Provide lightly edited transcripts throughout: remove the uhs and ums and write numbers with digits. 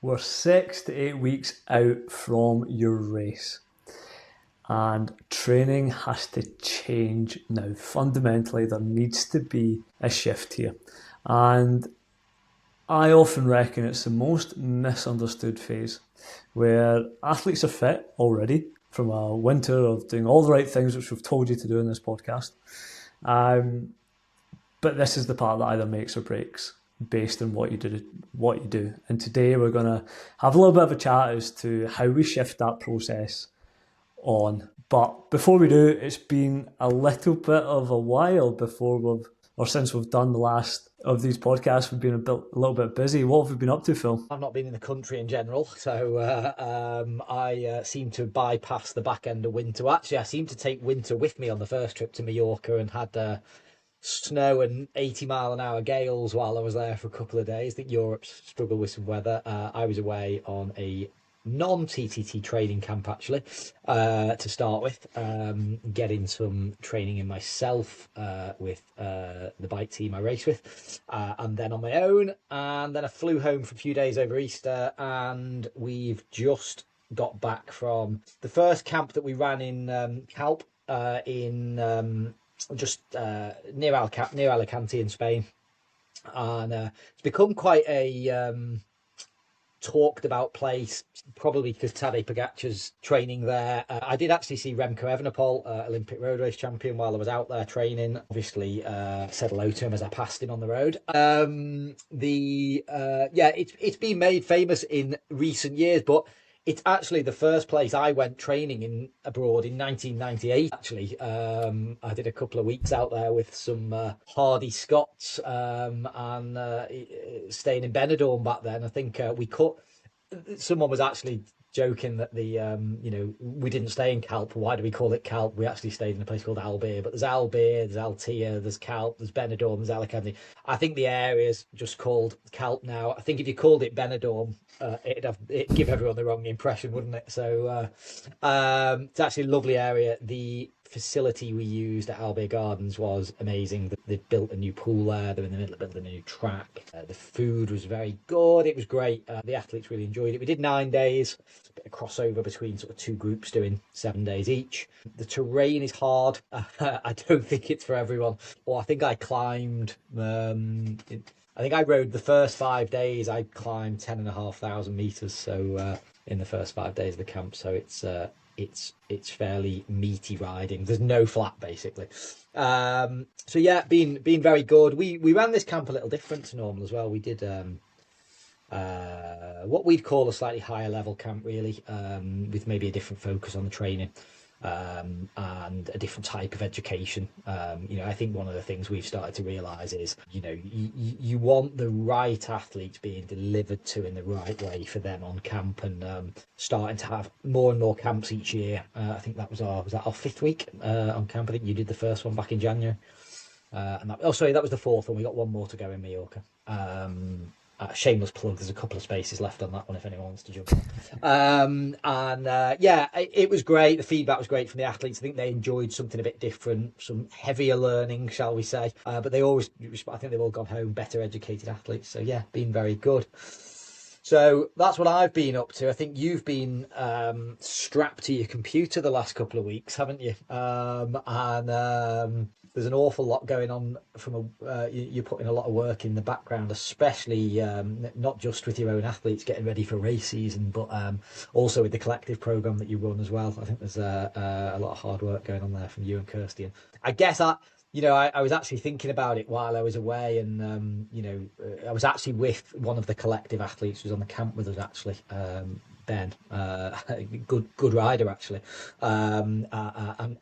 We're 6 to 8 weeks out from your race, and training has to change now. Fundamentally, there needs to be a shift here. And I often reckon it's the most misunderstood phase, where athletes are fit already from a winter of doing all the right things which we've told you to do in this podcast. But this is the part that either makes or breaks based on what you do. And today we're going to have a little bit of a chat as to how we shift that process on. But before we do, it's been a little bit of a while since we've done the last of these podcasts. We've been a little bit busy. What have we been up to, Phil? I've not been in the country in general, so I seem to bypass the back end of winter. Actually, I seem to take winter with me on the first trip to Mallorca, and had snow and 80-mile-an-hour gales while I was there for a couple of days. I think Europe's struggled with some weather. I was away on a non-TTT training camp, actually, to start with, getting some training in myself with the bike team I race with, and then on my own. And then I flew home for a few days over Easter, and we've just got back from the first camp that we ran in Calp, in just near Alicante in Spain. And it's become quite a talked about place, probably because Tadej Pogacar's training there. I did actually see Remco Evenepoel, Olympic road race champion, while I was out there training. Obviously, said hello to him as I passed him on the road. It's been made famous in recent years, but it's actually the first place I went training in abroad in 1998. Actually, I did a couple of weeks out there with some hardy Scots, and staying in Benidorm back then. I think someone was actually joking that we didn't stay in Calp. Why do we call it Calp? We actually stayed in a place called Albir, but there's Albir, there's Altea, there's Calp, there's Benidorm, there's Alicante. I think the area's just called Calp now. I think if you called it Benidorm, it'd give everyone the wrong impression, wouldn't it? So it's actually a lovely area. The facility we used at Albert Gardens was amazing. They'd built a new pool there. They're in the middle of building a new track. The food was very good. It was great. The athletes really enjoyed it. We did 9 days, a bit of crossover between sort of two groups doing 7 days each. The terrain is hard. I don't think it's for everyone. Or I think I climbed. I think I rode the first 5 days. I climbed 10,500 meters. So in the first 5 days of the camp. So it's fairly meaty riding. There's no flat, basically. So yeah, been very good. We ran this camp a little different to normal as well. We did what we'd call a slightly higher level camp, really, with maybe a different focus on the training, and a different type of education. I think one of the things we've started to realise is, you want the right athletes being delivered to in the right way for them on camp, and starting to have more and more camps each year. I think that was our 5th week on camp. I think you did the first one back in January, and that was the 4th one. We got one more to go in Mallorca. Shameless plug, there's a couple of spaces left on that one if anyone wants to jump on. It was great. The feedback was great from the athletes. I think they enjoyed something a bit different, some heavier learning, shall we say. But I think they've all gone home better educated athletes. So yeah, been very good. So that's what I've been up to. I think you've been strapped to your computer the last couple of weeks, haven't you? There's an awful lot going on you're putting a lot of work in the background, especially not just with your own athletes getting ready for race season, but also with the collective program that you run as well. I think there's a lot of hard work going on there from you and Kirsty. And I guess I was actually thinking about it while I was away, and I was actually with one of the collective athletes who was on the camp with us, actually, Ben, good rider, actually, and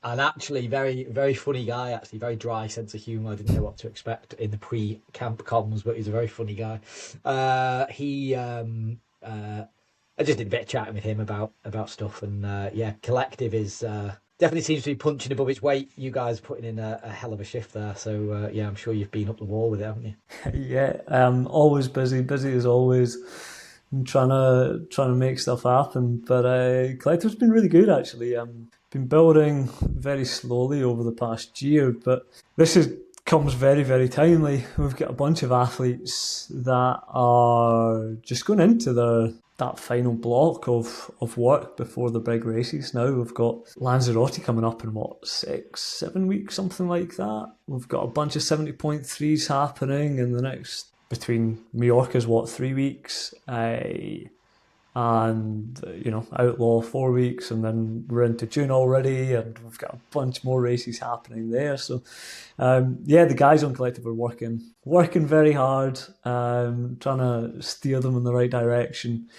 actually very, very funny guy, actually, very dry sense of humour. I didn't know what to expect in the pre-camp comms, but he's a very funny guy. I just did a bit of chatting with him about stuff, and collective is definitely seems to be punching above its weight. You guys are putting in a hell of a shift there, so I'm sure you've been up the wall with it, haven't you? Yeah, always busy as always, trying to make stuff happen. But collective's been really good, actually. Been building very slowly over the past year, but this is comes very, very timely. We've got a bunch of athletes that are just going into that final block of work before the big races now. We've got Lanzarote coming up in 6-7 weeks, something like that. We've got a bunch of 70.3s happening in the next, between Mallorca's 3 weeks, and Outlaw 4 weeks, and then we're into June already, and we've got a bunch more races happening there. So the guys on Collective are working very hard, trying to steer them in the right direction,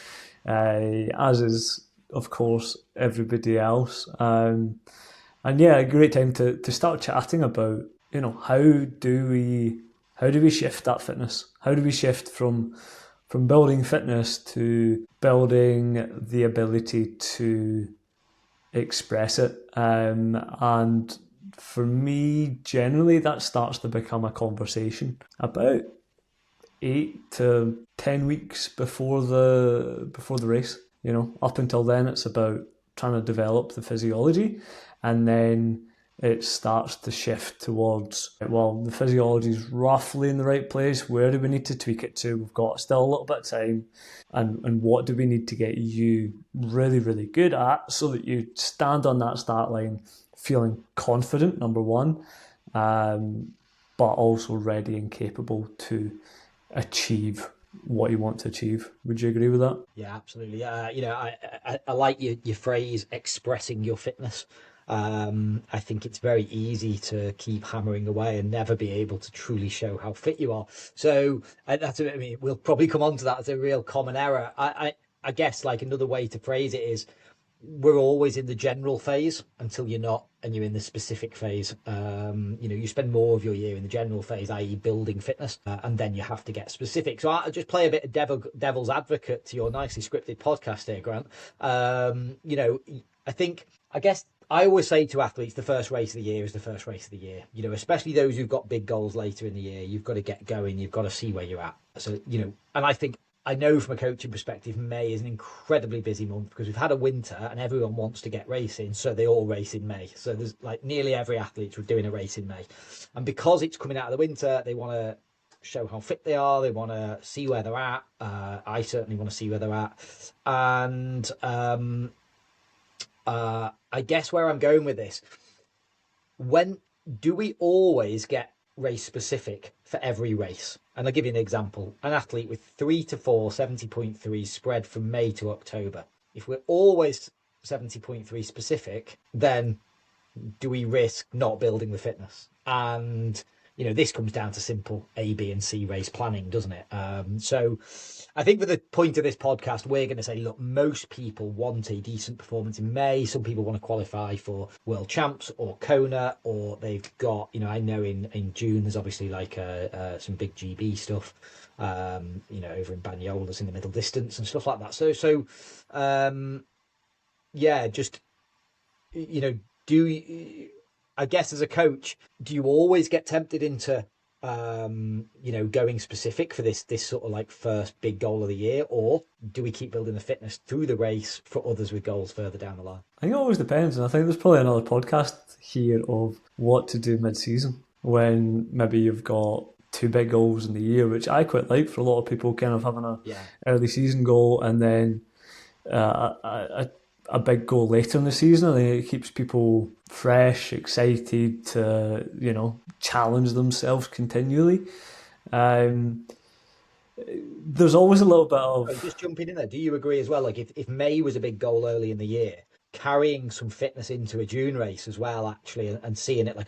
as is of course everybody else. And a great time to start chatting about how do we shift that fitness? How do we shift from building fitness to building the ability to express it? And for me, generally, that starts to become a conversation about 8 to 10 weeks before the race. Up until then, it's about trying to develop the physiology, and then it starts to shift towards, well, the physiology is roughly in the right place. Where do we need to tweak it to? We've got still a little bit of time. And what do we need to get you really, really good at so that you stand on that start line feeling confident, number one, but also ready and capable to achieve what you want to achieve. Would you agree with that? Yeah, absolutely. I like your phrase, expressing your fitness. I think it's very easy to keep hammering away and never be able to truly show how fit you are. So we'll probably come on to that as a real common error. I guess like another way to phrase it is, we're always in the general phase until you're not, and you're in the specific phase. You spend more of your year in the general phase, i.e. building fitness, and then you have to get specific. So I'll just play a bit of devil's advocate to your nicely scripted podcast here, Grant. I guess I always say to athletes, the first race of the year is the first race of the year. Especially those who've got big goals later in the year, you've got to get going. You've got to see where you're at. So, and I know from a coaching perspective, May is an incredibly busy month because we've had a winter and everyone wants to get racing, so they all race in May. So there's like nearly every athlete's doing a race in May. And because it's coming out of the winter, they want to show how fit they are. They want to see where they're at. I certainly want to see where they're at. And I guess where I'm going with this, when do we always get race specific for every race? And I'll give you an example. An athlete with 3 to 4 70.3 spread from May to October. If we're always 70.3 specific, then do we risk not building the fitness? And this comes down to simple A, B, and C race planning, doesn't it? So I think for the point of this podcast, we're going to say, look, most people want a decent performance in May. Some people want to qualify for World Champs or Kona, or they've got, I know in June there's obviously like some big GB stuff, over in Banyolas in the middle distance and stuff like that. So just, do you, I guess as a coach, do you always get tempted into, going specific for this sort of like first big goal of the year, or do we keep building the fitness through the race for others with goals further down the line? I think it always depends, and I think there's probably another podcast here of what to do mid-season when maybe you've got 2 big goals in the year, which I quite like for a lot of people, kind of having a early season goal and then a big goal later in the season. I think it keeps people fresh, excited to, challenge themselves continually. There's always a little bit of... Just jumping in there, do you agree as well? Like if May was a big goal early in the year, carrying some fitness into a June race as well, actually, and seeing it like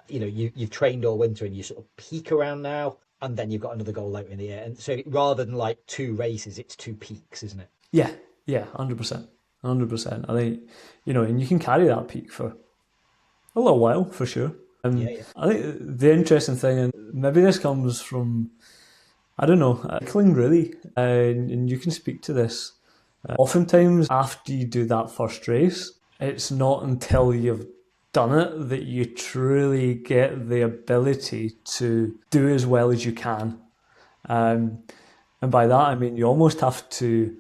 you've trained all winter and you sort of peak around now, and then you've got another goal later in the year. And so rather than like 2 races, it's 2 peaks, isn't it? Yeah, 100%. 100%. I think, and you can carry that peak for a little while, for sure. I think the interesting thing, and maybe this comes from, I don't know, cycling really, and you can speak to this. Oftentimes, after you do that first race, it's not until you've done it that you truly get the ability to do as well as you can. And by that, I mean you almost have to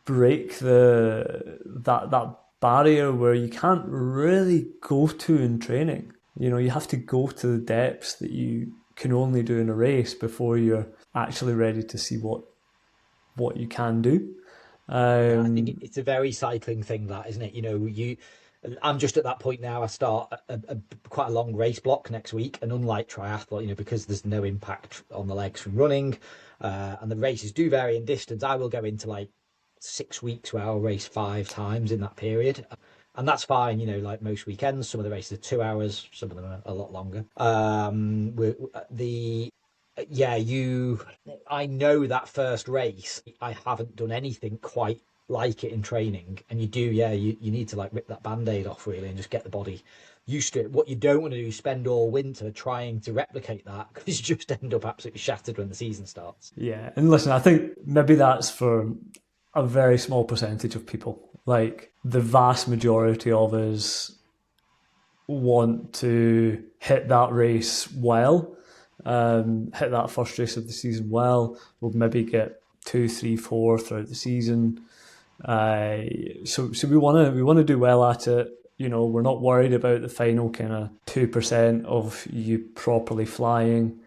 break that barrier where you can't really go to in training. You have to go to the depths that you can only do in a race before you're actually ready to see what you can do. Yeah, I think Um, it's a very cycling thing, that, isn't it? I'm just at that point now. I start quite a long race block next week, and unlike triathlon, because there's no impact on the legs from running, and the races do vary in distance, I will go into like 6 weeks where I'll race 5 times in that period. And that's fine, like most weekends. Some of the races are 2 hours, some of them are a lot longer. The Yeah, I know that first race, I haven't done anything quite like it in training. And you need to like rip that band-aid off really and just get the body used to it. What you don't want to do is spend all winter trying to replicate that, because you just end up absolutely shattered when the season starts. yeah, and listen, I think maybe that's for a very small percentage of people. Like the vast majority of us want to hit that race well, hit that first race of the season well. We'll maybe get two, three, four throughout the season. So we want to do well at it. We're not worried about the final kind of 2% of you properly flying.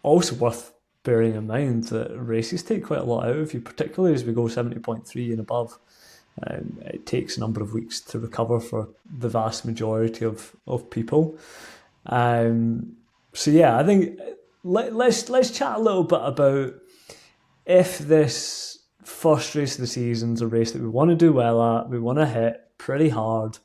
Also worth bearing in mind that races take quite a lot out of you, particularly as we go 70.3 and above. It takes a number of weeks to recover for the vast majority of people. So yeah, I think let's chat a little bit about if this first race of the season is a race that we want to do well at, we want to hit pretty hard.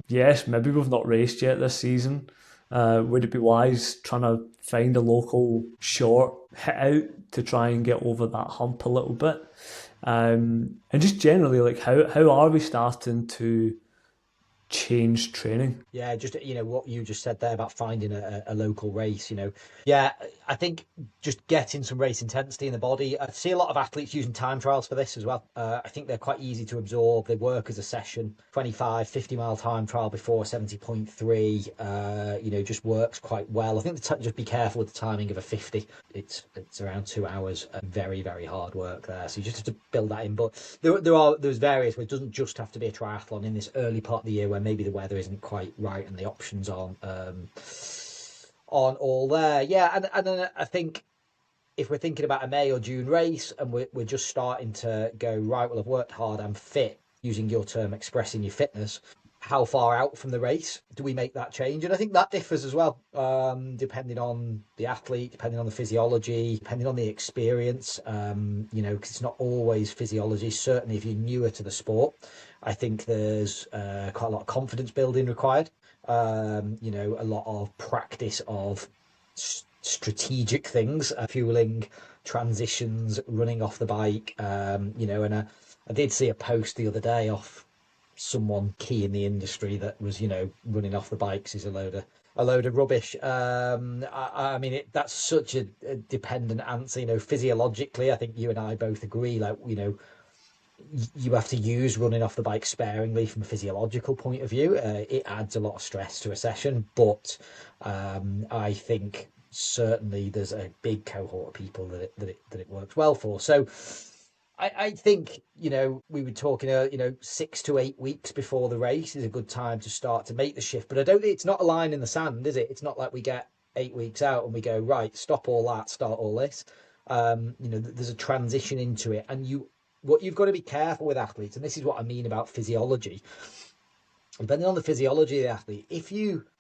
Yes, maybe we've not raced yet this season. Would it be wise trying to find a local short hit out to try and get over that hump a little bit? And just generally, like how are we starting to change training? Yeah, just what you just said there about finding a local race. Yeah, I think just getting some race intensity in the body. I see a lot of athletes using time trials for this as well. I think they're quite easy to absorb. They work as a session. 25, 50 mile time trial before 70.3. Just works quite well. I think just be careful with the timing of a 50. It's around 2 hours and very, very hard work there. So you just have to build that in. But there's various where it doesn't just have to be a triathlon in this early part of the year where maybe the weather isn't quite right and the options aren't all there. Yeah, and then I think if we're thinking about a May or June race and we're just starting to go, right, well, I've worked hard, I'm fit, using your term, expressing your fitness, how far out from the race do we make that change? And I think that differs as well, depending on the athlete, depending on the physiology, depending on the experience. Because it's not always physiology. Certainly, if you're newer to the sport, I think there's quite a lot of confidence building required. A lot of practice of strategic things, fueling, transitions, running off the bike. And I did see a post the other day off someone key in the industry that was, running off the bikes is a load of rubbish. I mean, that's such a dependent answer. Physiologically, I think you and I both agree. Like, you have to use running off the bike sparingly from a physiological point of view. It adds a lot of stress to a session, but I think certainly there's a big cohort of people that it works well for. So I think, we were talking, 6 to 8 weeks before the race is a good time to start to make the shift. But I don't think it's not a line in the sand, is it? It's not like we get 8 weeks out and we go, right, stop all that, start all this. There's a transition into it. And what you've got to be careful with athletes, and this is what I mean about physiology, depending on the physiology of the athlete,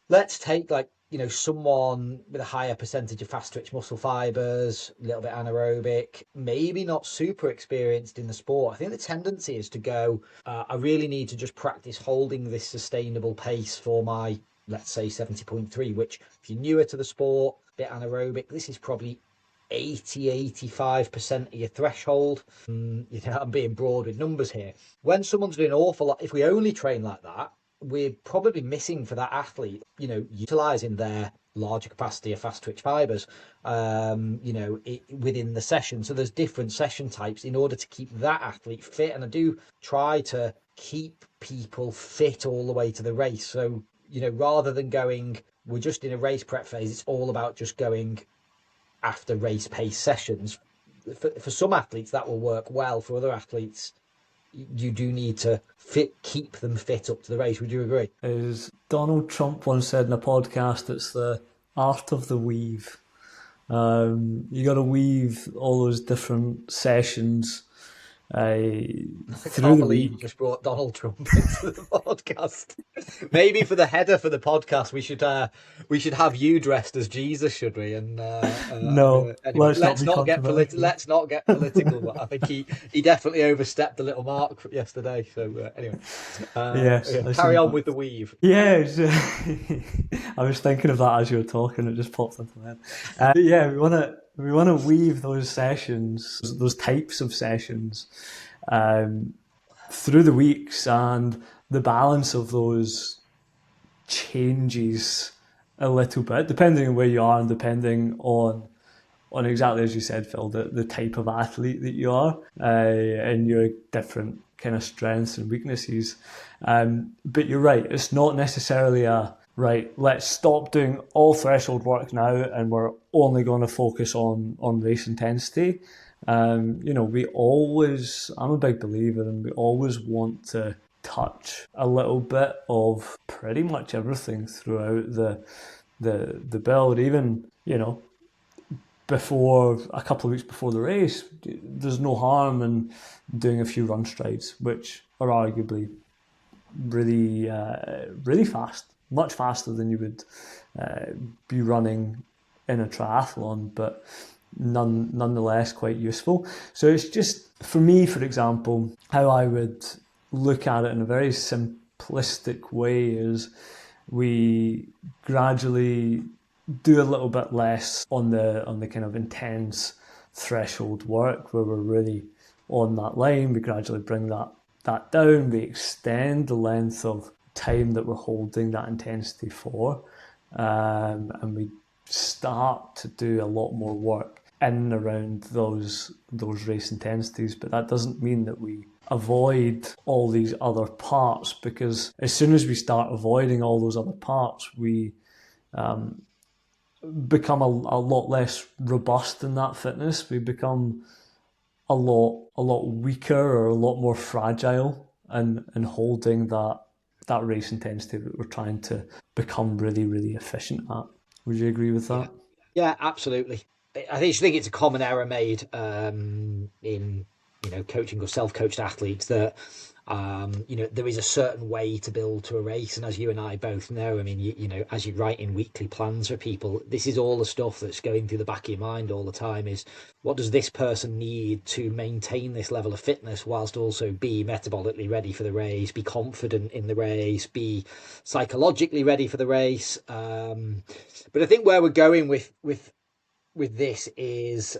let's take like, someone with a higher percentage of fast twitch muscle fibers, a little bit anaerobic, maybe not super experienced in the sport. I think the tendency is to go, I really need to just practice holding this sustainable pace for my, let's say, 70.3, which if you're newer to the sport, a bit anaerobic, this is probably 85% of your threshold. I'm being broad with numbers here. When someone's doing an awful lot, if we only train like that, we're probably missing for that athlete, utilizing their larger capacity of fast twitch fibers, within the session. So there's different session types in order to keep that athlete fit. And I do try to keep people fit all the way to the race. So, rather than going, we're just in a race prep phase, it's all about just going after race pace sessions. For some athletes, that will work well. For other athletes, you do need to keep them fit up to the race. Would you agree? As Donald Trump once said in a podcast, it's the art of the weave. You got to weave all those different sessions uh, I through can't the believe you week. just brought Donald Trump into the podcast. Maybe for the header for the podcast, we should have you dressed as Jesus, should we? No, Anyway, let's not be controversial. let's not get political. But I think he definitely overstepped a little mark yesterday. So anyway, Yes, yeah, carry listen. on with the weave. Yeah, I was thinking of that as you were talking. It just popped into my head. Yeah, we want to weave those sessions, those types of sessions, um, through the weeks, and the balance of those changes a little bit depending on where you are and depending on exactly as you said, Phil, the type of athlete that you are and your different kind of strengths and weaknesses. But you're right, it's not necessarily a right, let's stop doing all threshold work now and we're only going to focus on race intensity. I'm a big believer and we always want to touch a little bit of pretty much everything throughout the build, even, before a couple of weeks before the race. There's no harm in doing a few run strides, which are arguably really fast, much faster than you would be running in a triathlon, but nonetheless quite useful. So it's just, for me, for example, how I would look at it in a very simplistic way is we gradually do a little bit less on the kind of intense threshold work where we're really on that line. We gradually bring that down. We extend the length of time that we're holding that intensity for, and we start to do a lot more work in and around those race intensities. But that doesn't mean that we avoid all these other parts, because as soon as we start avoiding all those other parts, we become a lot less robust in that fitness. We become a lot weaker or a lot more fragile and holding that race intensity that we're trying to become really, really efficient at. Would you agree with Yeah, that? yeah, absolutely. I think it's a common error made in coaching or self-coached athletes that there is a certain way to build to a race, and as you and I both know, I mean, as you write in weekly plans for people, this is all the stuff that's going through the back of your mind all the time. Is what does this person need to maintain this level of fitness whilst also be metabolically ready for the race, be confident in the race, be psychologically ready for the race. But I think where we're going with this is,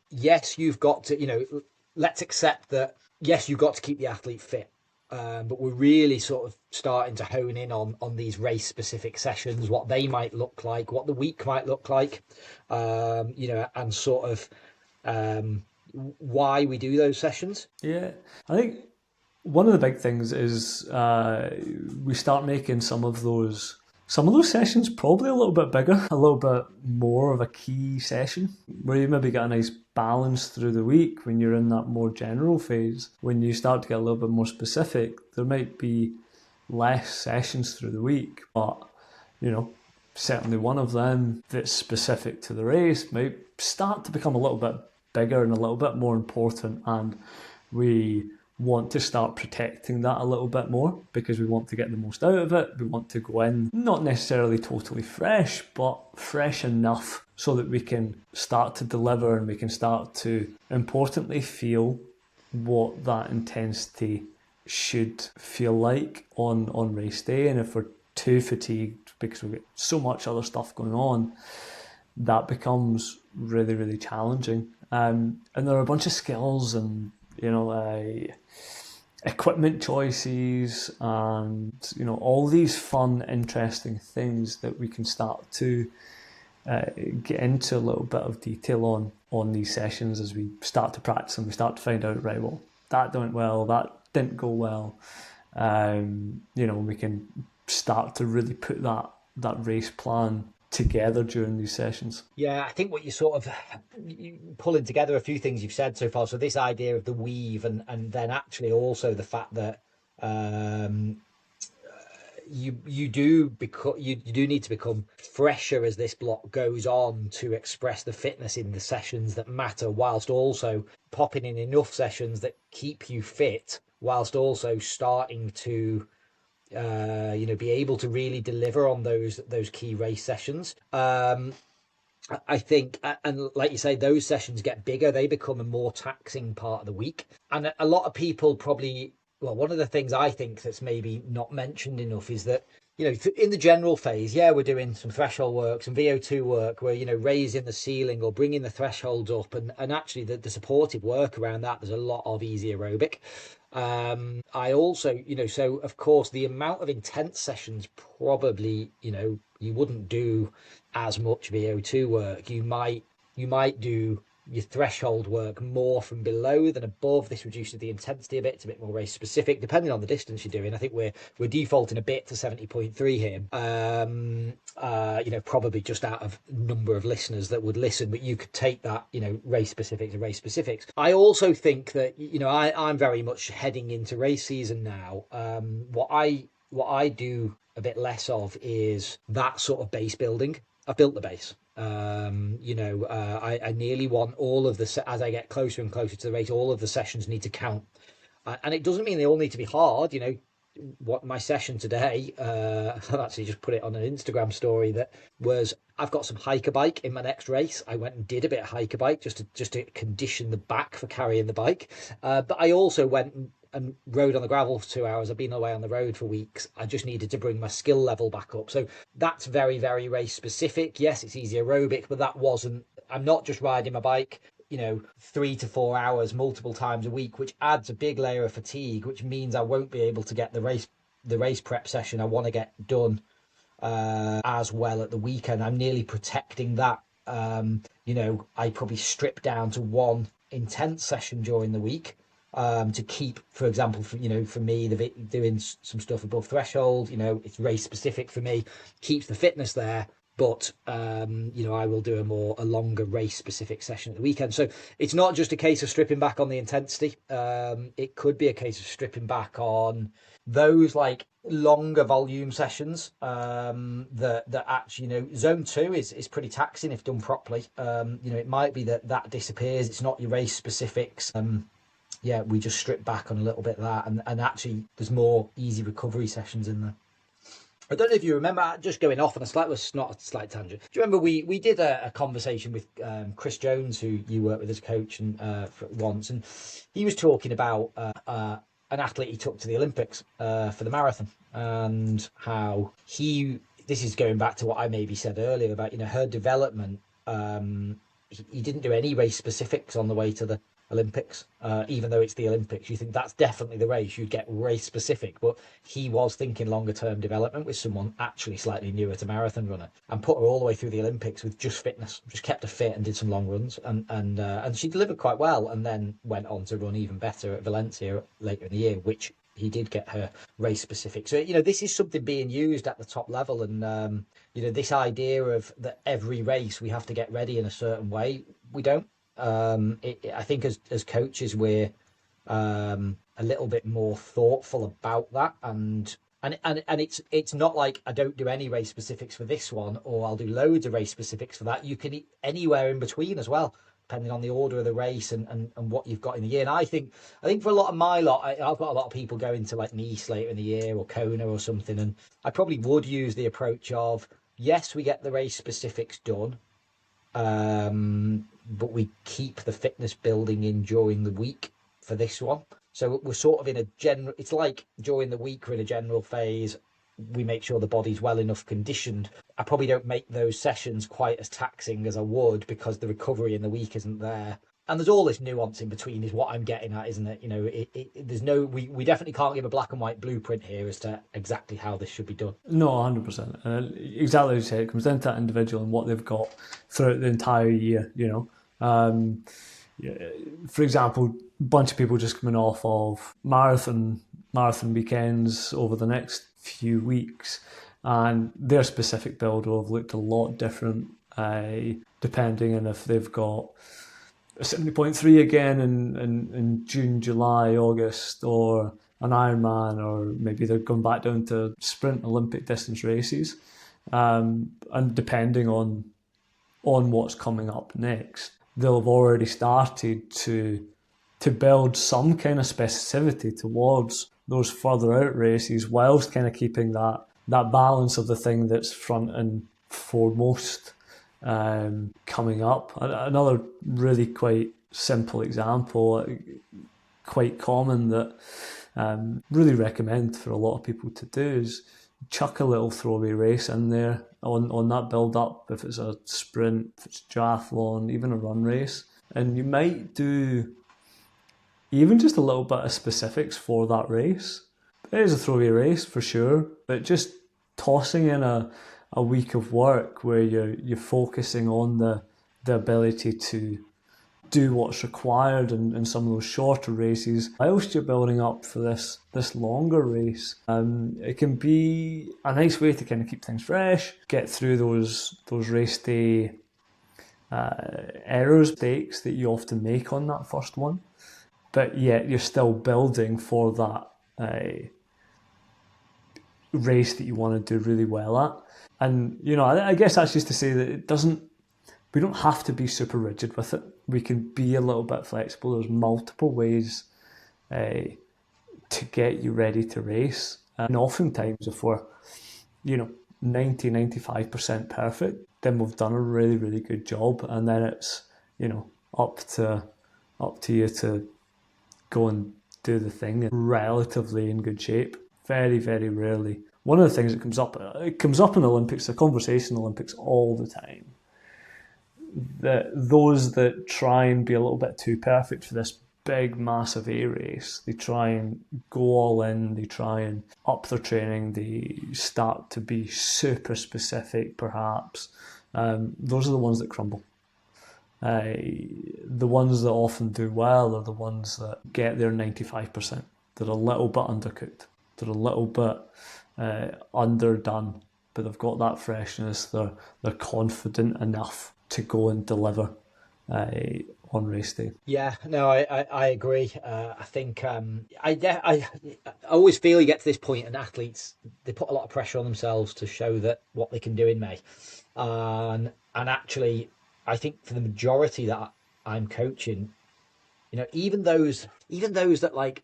yes, you've got to, let's accept that, yes, you've got to keep the athlete fit. But we're really sort of starting to hone in on these race specific sessions, what they might look like, what the week might look like, and sort of why we do those sessions. Yeah, I think one of the big things is we start making some of those sessions probably a little bit bigger, a little bit more of a key session, where you maybe get a nice balance through the week when you're in that more general phase. When you start to get a little bit more specific, there might be less sessions through the week, but you know, certainly one of them that's specific to the race might start to become a little bit bigger and a little bit more important, and we want to start protecting that a little bit more because we want to get the most out of it. We want to go in not necessarily totally fresh, but fresh enough so that we can start to deliver and we can start to importantly feel what that intensity should feel like on race day. And if we're too fatigued because we've got so much other stuff going on, that becomes really, really challenging. And there are a bunch of skills and equipment choices and all these fun, interesting things that we can start to get into a little bit of detail on these sessions as we start to practice and we start to find out, right, well, that went well, that didn't go well. We can start to really put that race plan together during these sessions. Yeah, I think what you sort of pulling together a few things you've said so far. So this idea of the weave, and then actually also the fact that um, you do you do need to become fresher as this block goes on to express the fitness in the sessions that matter, whilst also popping in enough sessions that keep you fit, whilst also starting to be able to really deliver on those key race sessions. I think, and like you say, those sessions get bigger. They become a more taxing part of the week. And a lot of people probably, well, one of the things I think that's maybe not mentioned enough is that, in the general phase, yeah, we're doing some threshold work, some VO2 work, where, raising the ceiling or bringing the thresholds up. And actually, the supportive work around that, there's a lot of easy aerobic. I also, so of course, the amount of intense sessions probably, you wouldn't do as much VO2 work. You might do your threshold work more from below than above. This reduces the intensity a bit. It's a bit more race specific, depending on the distance you're doing. I think we're defaulting a bit to 70.3 here. Probably just out of number of listeners that would listen, but you could take that, race specific to race specifics. I also think that, I'm very much heading into race season now. What I do a bit less of is that sort of base building. I've built the base. I nearly want all of as I get closer and closer to the race, all of the sessions need to count. And it doesn't mean they all need to be hard. What my session today, I've actually just put it on an Instagram story that was, I've got some hiker bike in my next race. I went and did a bit of hiker bike just to condition the back for carrying the bike. But I also went and rode on the gravel for 2 hours. I've been away on the road for weeks. I just needed to bring my skill level back up. So that's very, very race specific. Yes, it's easy aerobic, but I'm not just riding my bike 3 to 4 hours multiple times a week, which adds a big layer of fatigue, which means I won't be able to get the race prep session I want to get done as well at the weekend. I'm nearly protecting that. I probably strip down to one intense session during the week to keep, for example, for me, doing some stuff above threshold. It's race specific for me, keeps the fitness there. But I will do a longer race specific session at the weekend. So it's not just a case of stripping back on the intensity. It could be a case of stripping back on those like longer volume sessions. That actually, zone 2 is pretty taxing if done properly. It might be that disappears. It's not your race specifics. We just strip back on a little bit of that, and actually there's more easy recovery sessions in there. I don't know if you remember, just going off on not a slight tangent. Do you remember we did a conversation with Chris Jones, who you worked with as a coach and once, and he was talking about an athlete he took to the Olympics for the marathon, and how this is going back to what I maybe said earlier about her development. He didn't do any race specifics on the way to the Olympics, even though it's the Olympics. You think that's definitely the race, you'd get race specific, but he was thinking longer term development with someone actually slightly newer to marathon runner, and put her all the way through the Olympics with just fitness, just kept her fit and did some long runs, and she delivered quite well, and then went on to run even better at Valencia later in the year, which he did get her race specific. So this is something being used at the top level, and this idea of that every race we have to get ready in a certain way, we don't. I think as coaches we're a little bit more thoughtful about that, and it's not like I don't do any race specifics for this one, or I'll do loads of race specifics for that. You can eat anywhere in between as well, depending on the order of the race and what you've got in the year. And I think for a lot of my lot, I've got a lot of people going to like Nice later in the year or Kona or something, and I probably would use the approach of, yes, we get the race specifics done, but we keep the fitness building in during the week for this one. So we're sort of in a general, it's like during the week we're in a general phase. We make sure the body's well enough conditioned. I probably don't make those sessions quite as taxing as I would, because the recovery in the week isn't there. And there's all this nuance in between is what I'm getting at, isn't it? There's we definitely can't give a black and white blueprint here as to exactly how this should be done. No, 100%. Exactly as you say, it comes down to that individual and what they've got throughout the entire year, for example, a bunch of people just coming off of marathon weekends over the next few weeks. and their specific build will have looked a lot different depending on if they've got a 70.3 again in June, July, August, or an Ironman, or maybe they're going back down to sprint Olympic distance races. And depending on what's coming up next, they'll have already started to build some kind of specificity towards those further out races, whilst kind of keeping that balance of the thing that's front and foremost coming up. Another really quite simple example, quite common, that really recommend for a lot of people to do is chuck a little throwaway race in there on that build up, if it's a sprint, if it's triathlon, even a run race. And you might do even just a little bit of specifics for that race. It is a throwaway race for sure, but just tossing in a week of work where you're focusing on the ability to do what's required in some of those shorter races whilst you're building up for this longer race. It can be a nice way to kind of keep things fresh, get through those race day errors, mistakes that you often make on that first one, but yet you're still building for that race that you want to do really well at. And I guess that's just to say that we don't have to be super rigid with it. We can be a little bit flexible. There's multiple ways to get you ready to race. And oftentimes if we're 90-95% perfect, then we've done a really, really good job. And then it's up to you to go and do the thing relatively in good shape. Very, very rarely. One of the things that comes up in the Olympics, the conversation in the Olympics all the time, that those that try and be a little bit too perfect for this big, massive A race, they try and go all in, they try and up their training, they start to be super specific perhaps. Those are the ones that crumble. The ones that often do well are the ones that get their 95%. They're a little bit undercooked. They're a little bit underdone, but they've got that freshness. They're confident enough to go and deliver on race day. Yeah, no, I agree. I think I always feel you get to this point, and athletes, they put a lot of pressure on themselves to show that what they can do in May, and actually, I think for the majority that I'm coaching, even those that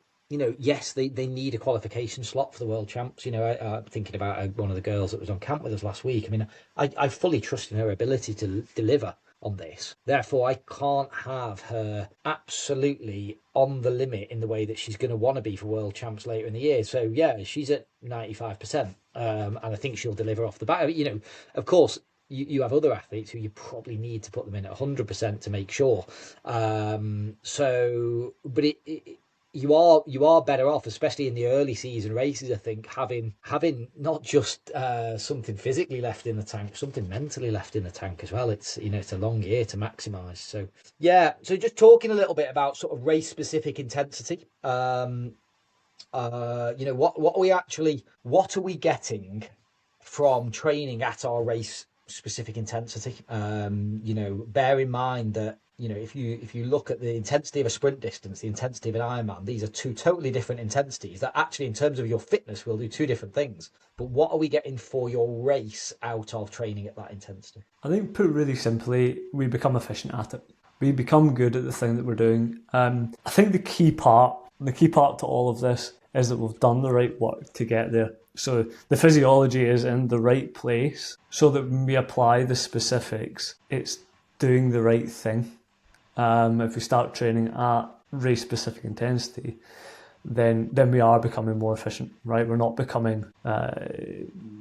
yes, they need a qualification slot for the world champs. I'm thinking about one of the girls that was on camp with us last week. I mean, I fully trust in her ability to deliver on this. Therefore, I can't have her absolutely on the limit in the way that she's going to want to be for world champs later in the year. So yeah, she's at 95%, and I think she'll deliver off the bat. Of course, you have other athletes who you probably need to put them in at 100% to make sure. But you are better off, especially in the early season races, I think, having not just something physically left in the tank, something mentally left in the tank as well. It's it's a long year to maximise. So yeah, so just talking a little bit about sort of race specific intensity. What are we getting from training at our race specific intensity? Bear in mind that if you look at the intensity of a sprint distance, the intensity of an Ironman, these are two totally different intensities that actually, in terms of your fitness, will do two different things. But what are we getting for your race out of training at that intensity? I think, put really simply, we become efficient at it. We become good at the thing that we're doing. I think the key part to all of this is that we've done the right work to get there. So the physiology is in the right place, so that when we apply the specifics, it's doing the right thing. If we start training at race-specific intensity, then we are becoming more efficient, right? We're not becoming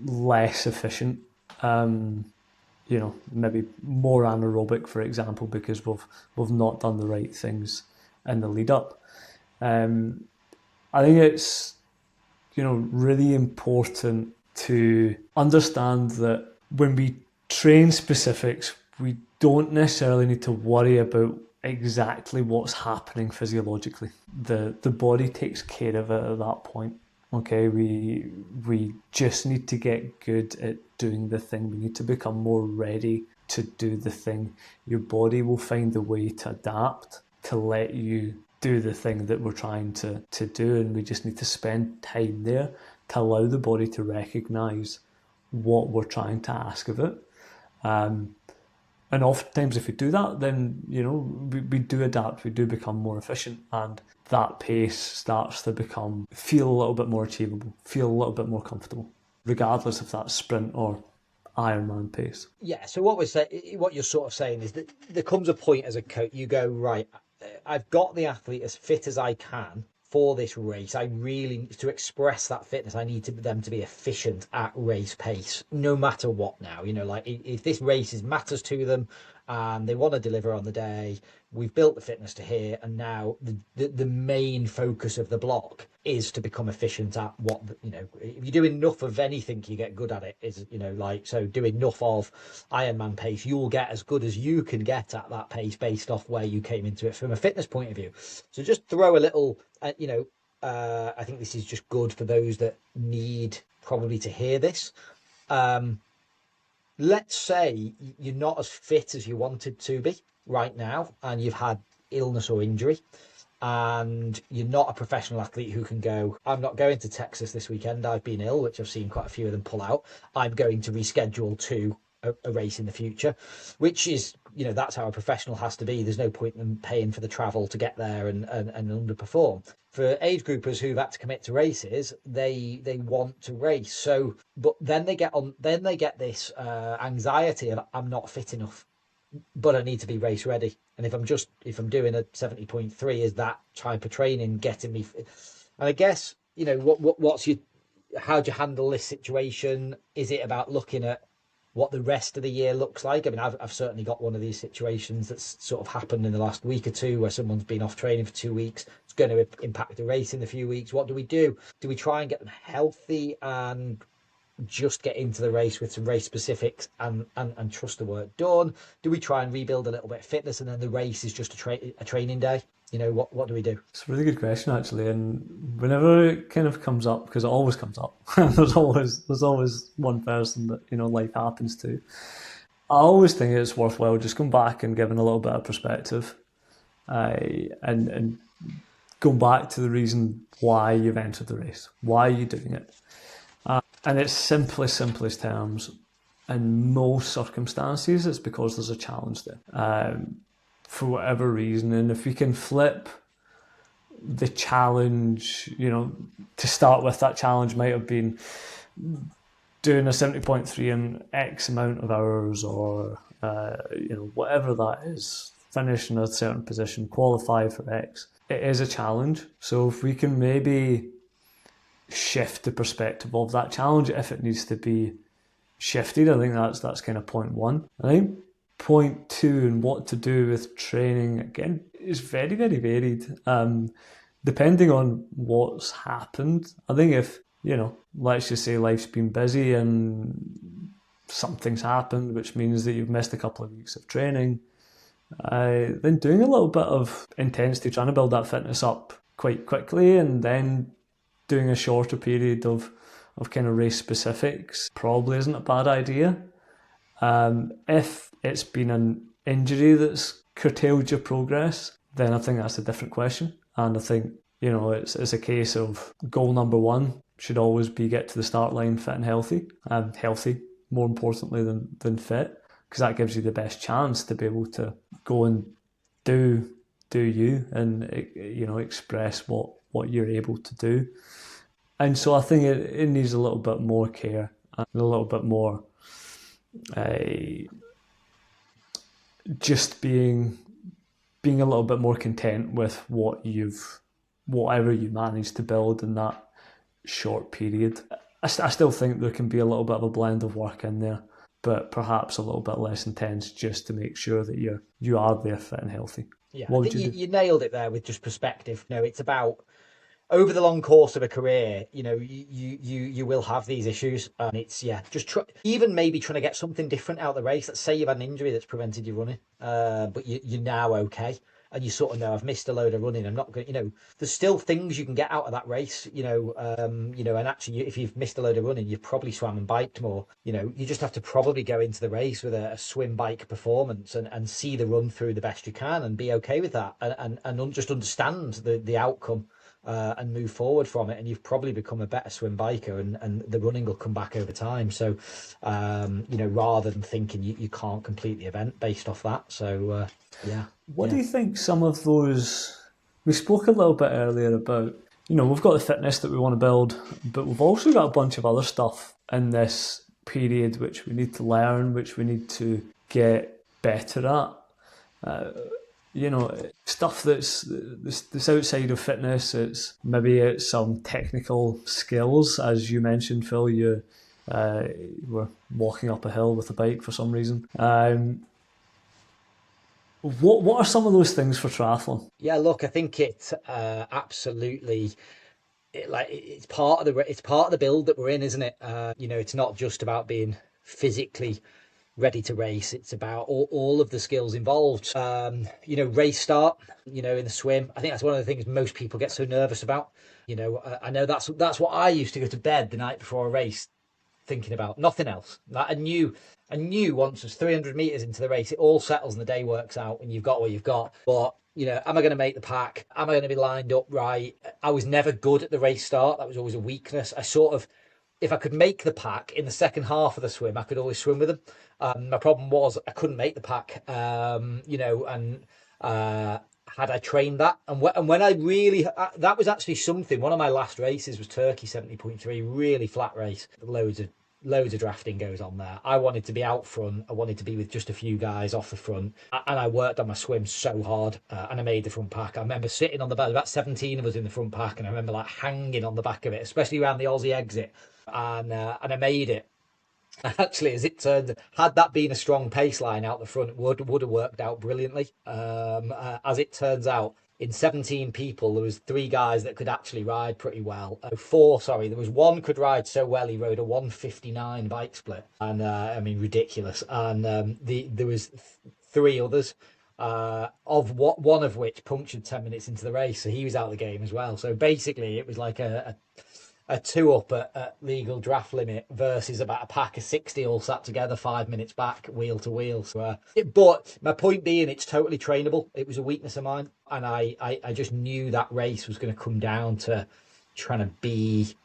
less efficient. Maybe more anaerobic, for example, because we've not done the right things in the lead up. I think it's really important to understand that when we train specifics, we don't necessarily need to worry about exactly what's happening physiologically. The body takes care of it at that point. Okay, we just need to get good at doing the thing. We need to become more ready to do the thing. Your body will find a way to adapt to let you do the thing that we're trying to do, and we just need to spend time there to allow the body to recognize what we're trying to ask of it. Um, and oftentimes, if we do that, then we do adapt, we do become more efficient, and that pace starts to feel a little bit more achievable, feel a little bit more comfortable, regardless if that's sprint or Ironman pace. Yeah. So what you're sort of saying is that there comes a point as a coach, you go, right, I've got the athlete as fit as I can for this race. I really, to express that fitness, I need them to be efficient at race pace, no matter what. Now, like if this race matters to them and they want to deliver on the day, we've built the fitness to here, and now the main focus of the block is to become efficient at what, if you do enough of anything, you get good at it. Is, like, so do enough of Ironman pace, you'll get as good as you can get at that pace based off where you came into it from a fitness point of view. So just throw a little, I think this is just good for those that need probably to hear this. Um, let's say you're not as fit as you wanted to be right now, and you've had illness or injury, and you're not a professional athlete who can go, I'm not going to Texas this weekend, I've been ill, which I've seen quite a few of them pull out. I'm going to reschedule to a race in the future, which is, that's how a professional has to be. There's no point in them paying for the travel to get there and underperform. For age groupers who've had to commit to races, they want to race. So, but then they get this anxiety of, I'm not fit enough, but I need to be race ready. And if I'm doing a 70.3, is that type of training getting me? And I guess, how do you handle this situation? Is it about looking at what the rest of the year looks like? I mean, I've certainly got one of these situations that's sort of happened in the last week or two where someone's been off training for 2 weeks. It's going to impact the race in a few weeks. What do we do? Do we try and get them healthy and just get into the race with some race specifics and trust the work done? Do we try and rebuild a little bit of fitness and then the race is just a training day? What do we do? It's a really good question, actually, and whenever it kind of comes up, because it always comes up, there's always one person that life happens to. I always think it's worthwhile just going back and giving a little bit of perspective, and going back to the reason why you've entered the race, why are you doing it, and it's simplest terms. In most circumstances, it's because there's a challenge there, for whatever reason. And if we can flip the challenge, to start with, that challenge might have been doing a 70.3 in X amount of hours, or whatever that is, finish in a certain position, qualify for X. It is a challenge. So if we can maybe shift the perspective of that challenge, if it needs to be shifted, I think that's kind of point one. I think point two, and what to do with training, again, is very, very varied, depending on what's happened. I think if, let's just say life's been busy and something's happened, which means that you've missed a couple of weeks of training, then doing a little bit of intensity, trying to build that fitness up quite quickly, and then doing a shorter period of kind of race specifics probably isn't a bad idea. If it's been an injury that's curtailed your progress, then I think that's a different question. And I think, it's a case of goal number one should always be get to the start line fit and healthy, more importantly than fit, because that gives you the best chance to be able to go and do you, and express what you're able to do. And so I think it needs a little bit more care and a little bit more just being a little bit more content with whatever you manage to build in that short period. I still think there can be a little bit of a blend of work in there, but perhaps a little bit less intense, just to make sure that you are there fit and healthy. Yeah, What I would think you do? you nailed it there with just perspective. No, it's about over the long course of a career, you will have these issues, and it's, just even maybe trying to get something different out of the race. Let's say you've had an injury that's prevented you running, but you're now okay, and you sort of know I've missed a load of running. I'm not going, there's still things you can get out of that race, and actually if you've missed a load of running, you've probably swam and biked more. You just have to probably go into the race with a swim bike performance and see the run through the best you can and be okay with that and just understand the outcome. And move forward from it, and you've probably become a better swim biker, and the running will come back over time. So, rather than thinking you can't complete the event based off that. So, yeah, What do yeah. you think some of those? We spoke a little bit earlier about, we've got the fitness that we want to build, but we've also got a bunch of other stuff in this period which we need to learn, which we need to get better at. Stuff that's outside of fitness. It's some technical skills, as you mentioned, Phil. You were walking up a hill with a bike for some reason. What are some of those things for triathlon? Yeah, look, I think it absolutely it's part of the build that we're in, isn't it? It's not just about being physically ready to race. It's about all of the skills involved. Race start, in the swim. I think that's one of the things most people get so nervous about. I know that's what I used to go to bed the night before a race thinking about, nothing else. Like I knew once it's 300 meters into the race, it all settles and the day works out and you've got what you've got. But am I going to make the pack? Am I going to be lined up right? I was never good at the race start. That was always a weakness. I sort of, if I could make the pack in the second half of the swim, I could always swim with them. My problem was I couldn't make the pack, and had I trained that, and when I really, that was actually something. One of my last races was Turkey 70.3, really flat race, loads of drafting goes on there. I wanted to be out front. I wanted to be with just a few guys off the front, and I worked on my swim so hard, and I made the front pack. I remember sitting on the back, about 17 of us in the front pack, and I remember like hanging on the back of it, especially around the Aussie exit, and I made it. Actually, as it turned, had that been a strong pace line out the front, would have worked out brilliantly. As it turns out, in 17 people, there was three guys that could actually ride pretty well. Four, sorry, there was one could ride so well he rode a 159 bike split, and I mean ridiculous. And there was three others. One of which punctured 10 minutes into the race, so he was out of the game as well. So basically, it was like a two up at legal draft limit versus about a pack of 60 all sat together 5 minutes back, wheel to wheel. So, but my point being, it's totally trainable. It was a weakness of mine, and I just knew that race was going to come down to trying to be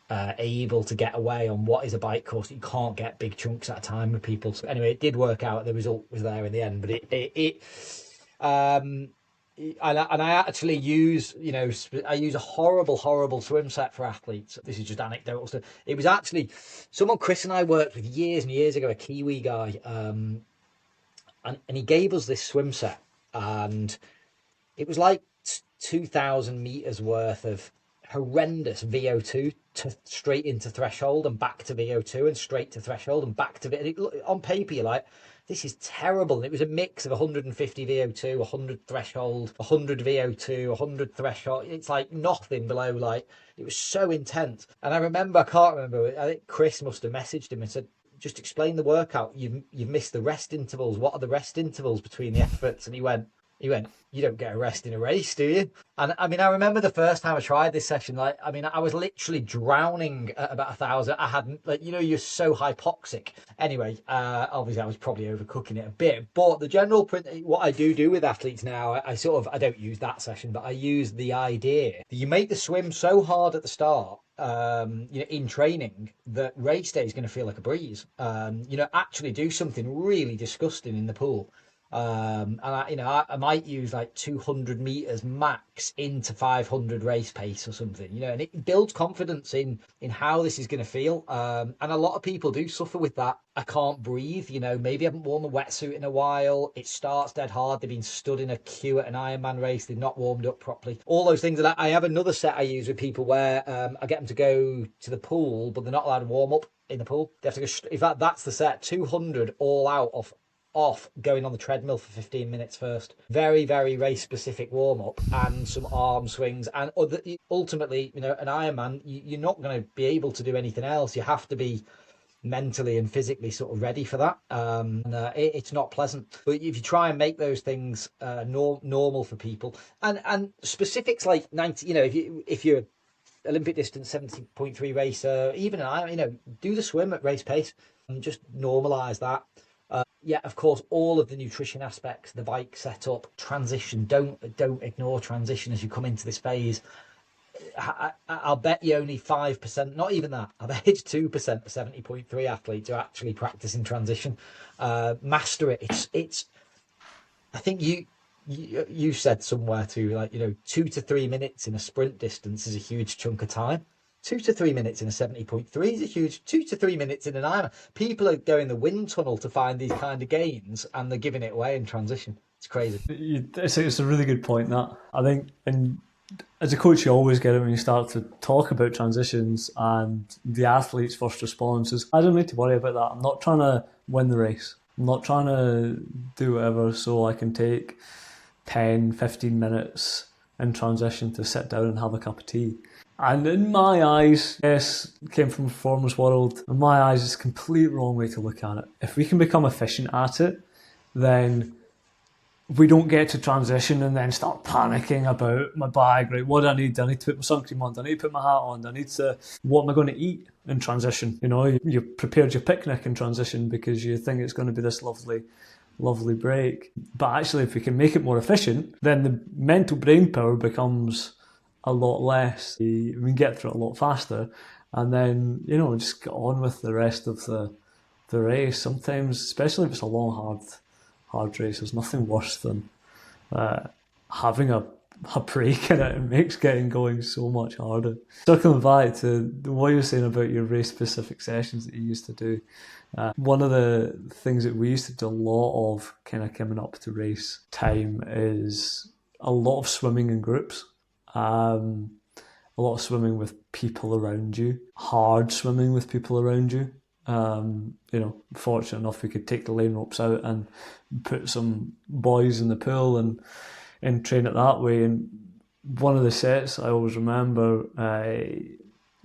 able to get away on what is a bike course. You can't get big chunks at a time with people. So anyway, it did work out. The result was there in the end, but I actually use, I use a horrible swim set for athletes. This is just anecdotal stuff. It was actually someone Chris and I worked with years and years ago, a Kiwi guy, and he gave us this swim set, and it was like 2,000 meters worth of horrendous VO2 to straight into threshold and back to VO2 and straight to threshold and back to on paper you're like, this is terrible. And it was a mix of 150 VO2, 100 threshold, 100 VO2, 100 threshold. It's like nothing below, like, it was so intense. And I can't remember, I think Chris must have messaged him and said, just explain the workout. You've missed the rest intervals. What are the rest intervals between the efforts? And he went, you don't get a rest in a race, do you? And I mean, I remember the first time I tried this session, like, I mean, I was literally drowning at about 1,000. I hadn't, like, you're so hypoxic. Anyway, obviously I was probably overcooking it a bit, but the general print, what I do with athletes now, I don't use that session, but I use the idea that you make the swim so hard at the start, in training, that race day is going to feel like a breeze. Actually do something really disgusting in the pool. And I might use like 200 meters max into 500 race pace or something, and it builds confidence in how this is going to feel. And a lot of people do suffer with that. I can't breathe, maybe I haven't worn the wetsuit in a while. It starts dead hard. They've been stood in a queue at an Ironman race. They've not warmed up properly. All those things. And I have another set I use with people where I get them to go to the pool, but they're not allowed to warm up in the pool. They have to go. In fact, that's the set. 200 all out off going on the treadmill for 15 minutes first. Very, very race specific warm up and some arm swings. And ultimately, an Ironman, you're not going to be able to do anything else. You have to be mentally and physically sort of ready for that. It's not pleasant. But if you try and make those things normal for people, and specifics like 90, if you're Olympic distance 70.3 racer, even do the swim at race pace and just normalize that. Yeah, of course, all of the nutrition aspects, the bike setup, transition. Don't ignore transition as you come into this phase. I'll bet you only 5%, not even that. I bet it's 2% of 70.3 athletes are actually practicing transition. Master it. It's. I think you said somewhere too, like 2 to 3 minutes in a sprint distance is a huge chunk of time. 2 to 3 minutes in a 70.3 is a huge 2 to 3 minutes in an Ironman. People are going the wind tunnel to find these kind of gains, and they're giving it away in transition. It's crazy. It's a really good point, that. I think, and as a coach, you always get it when you start to talk about transitions, and the athlete's first response is, I don't need to worry about that. I'm not trying to win the race. I'm not trying to do whatever so I can take 10, 15 minutes in transition to sit down and have a cup of tea. And in my eyes, yes, came from a performance world, in my eyes, it's a complete wrong way to look at it. If we can become efficient at it, then we don't get to transition and then start panicking about my bag, right? What do I need? Do I need to put my sun cream on? Do I need to put my hat on? Do I need to, what am I going to eat in transition? You prepared your picnic in transition because you think it's going to be this lovely break. But actually, if we can make it more efficient, then the mental brain power becomes a lot less. We can get through it a lot faster, and then, just get on with the rest of the race. Sometimes, especially if it's a long, hard race, there's nothing worse than having a break in it. It makes getting going so much harder. Circling back to what you were saying about your race specific sessions that you used to do, one of the things that we used to do a lot of kind of coming up to race time is a lot of swimming in groups. A lot of swimming with people around you, hard swimming with people around you. Fortunate enough we could take the lane ropes out and put some boys in the pool and train it that way. And one of the sets I always remember,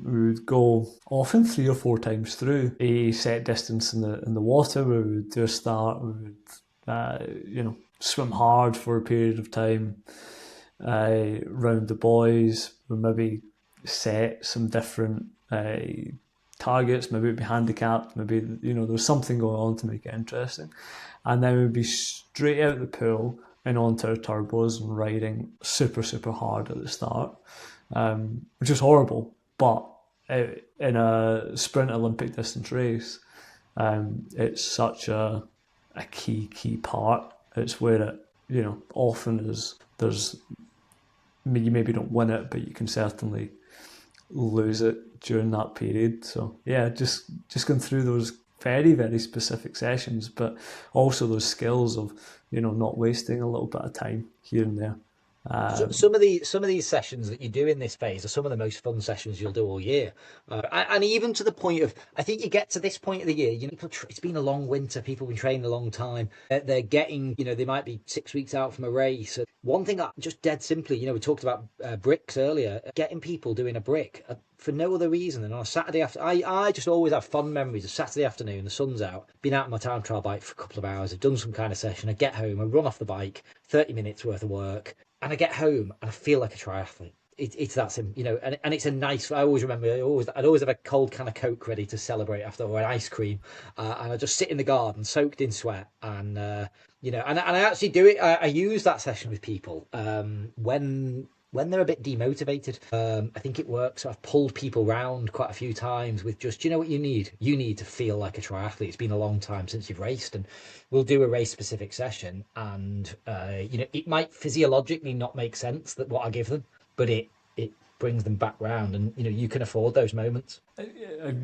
we would go often 3 or 4 times through a set distance in the water. We would do a start, we would swim hard for a period of time, round the boys. We maybe set some different targets, maybe it'd be handicapped, maybe there was something going on to make it interesting, and then we'd be straight out the pool and onto our turbos and riding super hard at the start, which is horrible. But in a sprint Olympic distance race, it's such a key part. It's where it often is. You maybe don't win it, but you can certainly lose it during that period. So yeah, just going through those very specific sessions, but also those skills of not wasting a little bit of time here and there. Some of these sessions that you do in this phase are some of the most fun sessions you'll do all year, and even to the point of, I think you get to this point of the year, it's been a long winter, people have been training a long time, they're getting, they might be 6 weeks out from a race. One thing that just dead simply, we talked about bricks earlier, getting people doing a brick for no other reason than on a Saturday after. I just always have fond memories of Saturday afternoon, the sun's out, been out on my time trial bike for a couple of hours, I've done some kind of session, I get home, I run off the bike, 30 minutes worth of work, and I get home and I feel like a triathlete. It's that simple, and it's a nice. I always remember. I'd always have a cold can of Coke ready to celebrate after, or an ice cream, and I just sit in the garden, soaked in sweat, and and I actually do it. I use that session with people when they're a bit demotivated. I think it works. I've pulled people round quite a few times with just, what you need? You need to feel like a triathlete. It's been a long time since you've raced, and we'll do a race specific session. And, it might physiologically not make sense that what I give them, but it brings them back round, and, you can afford those moments.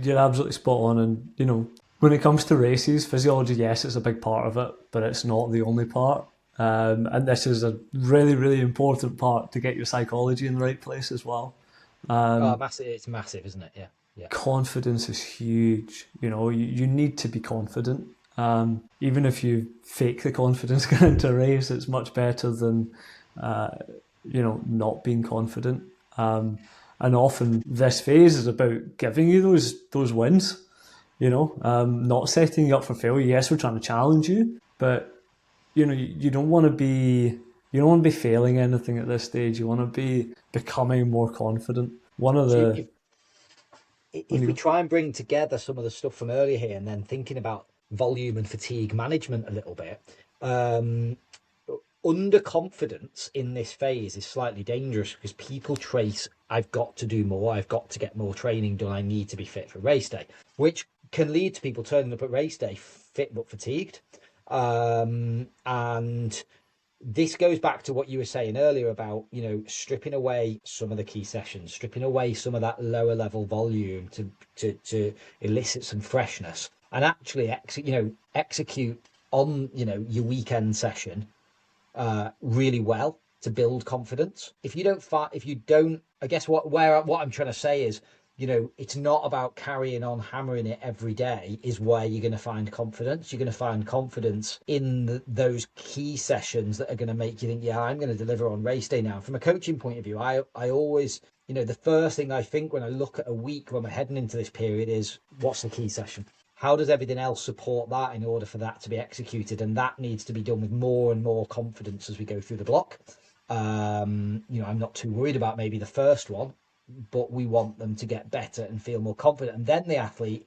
You're absolutely spot on. And, when it comes to races, physiology, yes, it's a big part of it, but it's not the only part. And this is a really important part to get your psychology in the right place as well. Massive! It's massive, isn't it? Yeah. Confidence is huge. You need to be confident. Even if you fake the confidence going into a race, it's much better than not being confident. And often this phase is about giving you those wins. Not setting you up for failure. Yes, we're trying to challenge you, but you don't want to be failing anything at this stage. You want to be becoming more confident. One of So the when if we you try and bring together some of the stuff from earlier here and then thinking about volume and fatigue management a little bit, um, underconfidence in this phase is slightly dangerous because people trace, I've got to do more, I've got to get more training done, I need to be fit for race day, which can lead to people turning up at race day fit but fatigued. And this goes back to what you were saying earlier about, stripping away some of the key sessions, stripping away some of that lower level volume to elicit some freshness and actually execute on, your weekend session really well to build confidence. If you don't, I guess what I'm trying to say is, it's not about carrying on hammering it every day is where you're going to find confidence. You're going to find confidence in those key sessions that are going to make you think, yeah, I'm going to deliver on race day now. From a coaching point of view, I always, the first thing I think when I look at a week when we're heading into this period is what's the key session? How does everything else support that in order for that to be executed? And that needs to be done with more and more confidence as we go through the block. I'm not too worried about maybe the first one, but we want them to get better and feel more confident. And then the athlete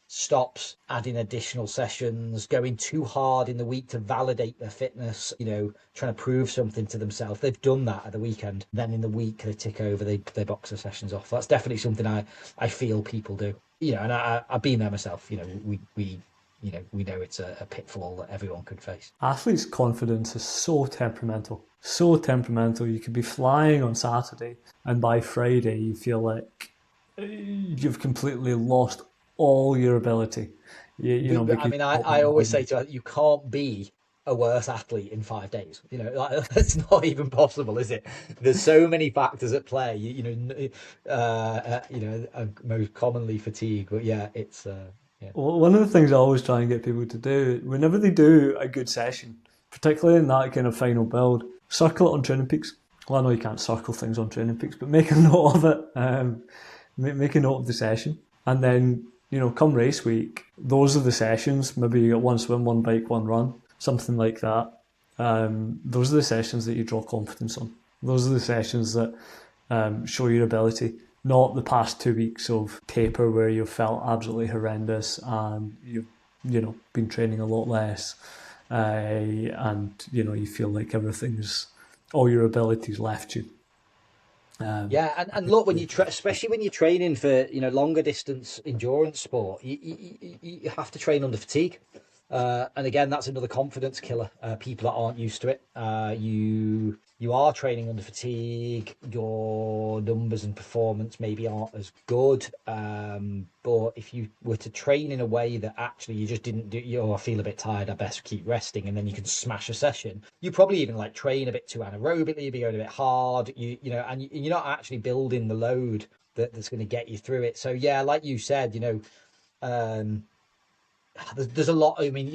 stops adding additional sessions, going too hard in the week to validate their fitness, trying to prove something to themselves. They've done that at the weekend. Then in the week they tick over, they box the sessions off. That's definitely something I feel people do. And I've been there myself. We know it's a pitfall that everyone could face. athletes' confidence is so temperamental, so temperamental. You could be flying on Saturday, and by Friday you feel like you've completely lost all your ability. I Because mean, I always say to her, you can't be a worse athlete in 5 days. Like, that's not even possible, is it? There's so many factors at play. Most commonly fatigue, but yeah, it's yeah. One of the things I always try and get people to do, whenever they do a good session, particularly in that kind of final build, circle it on Training Peaks. Well, I know you can't circle things on Training Peaks, but make a note of it. Make a note of the session. And then, come race week, those are the sessions. Maybe you get one swim, one bike, one run, something like that. Those are the sessions that you draw confidence on. Those are the sessions that show your ability, not the past 2 weeks of taper where you've felt absolutely horrendous and you've been training a lot less, and you feel like all your abilities left you. Yeah, and look, especially when you're training for longer distance endurance sport, you have to train under fatigue. And again, that's another confidence killer. People that aren't used to it, you are training under fatigue. Your numbers and performance maybe aren't as good. But if you were to train in a way that actually you just didn't do, I feel a bit tired, I best keep resting, and then you can smash a session. You probably even like train a bit too anaerobically, you'd be going a bit hard. And you're not actually building the load that's going to get you through it. So yeah, like you said, um, there's a lot. I mean,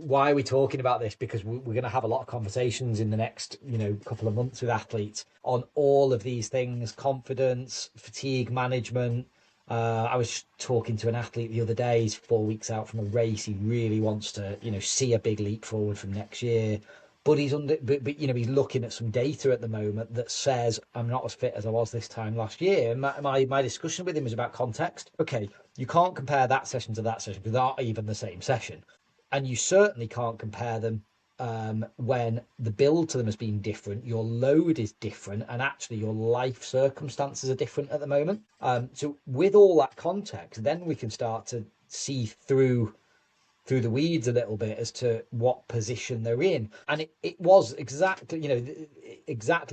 why are we talking about this? Because we're going to have a lot of conversations in the next, couple of months with athletes on all of these things: confidence, fatigue management. I was talking to an athlete the other day. He's 4 weeks out from a race. He really wants to, see a big leap forward from next year. But he's looking at some data at the moment that says I'm not as fit as I was this time last year. And my discussion with him was about context. Okay, you can't compare that session to that session because they're not even the same session, and you certainly can't compare them when the build to them has been different, your load is different, and actually your life circumstances are different at the moment. So with all that context, then we can start to see through the weeds a little bit as to what position they're in. And it was exactly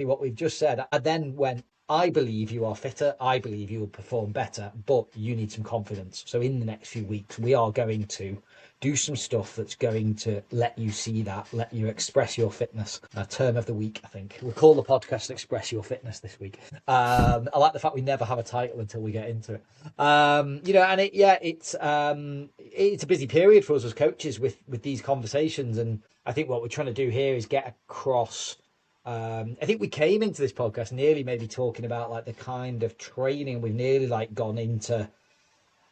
what we've just said. I then went, I believe you are fitter. I believe you will perform better, but you need some confidence. So in the next few weeks, we are going to do some stuff that's going to let you see that, let you express your fitness. Term of the week, I think. We'll call the podcast Express Your Fitness this week. I like the fact we never have a title until we get into it. And it's a busy period for us as coaches with these conversations. And I think what we're trying to do here is get across. I think we came into this podcast nearly maybe talking about like the kind of training. We've nearly like gone into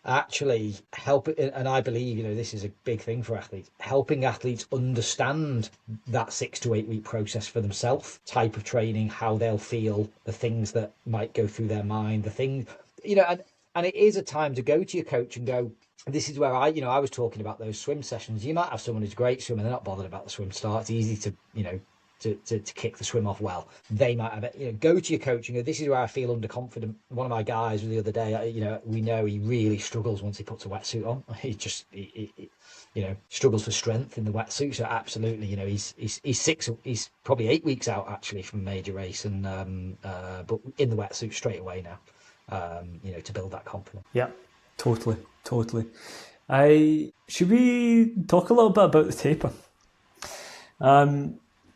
actually helping, and I believe, this is a big thing for athletes, helping athletes understand that 6 to 8 week process for themselves, type of training, how they'll feel, the things that might go through their mind, the things, and it is a time to go to your coach and go, this is where I was talking about those swim sessions. You might have someone who's a great swimmer, they're not bothered about the swim start. It's easy to, to kick the swim off well. They might have it, go to your coach and go, this is where I feel underconfident. One of my guys the other day, we know he really struggles once he puts a wetsuit on. He struggles for strength in the wetsuit. So absolutely, he's probably 8 weeks out actually from a major race, and but in the wetsuit straight away now. To build that confidence. Yeah, totally. Should we talk a little bit about the taper?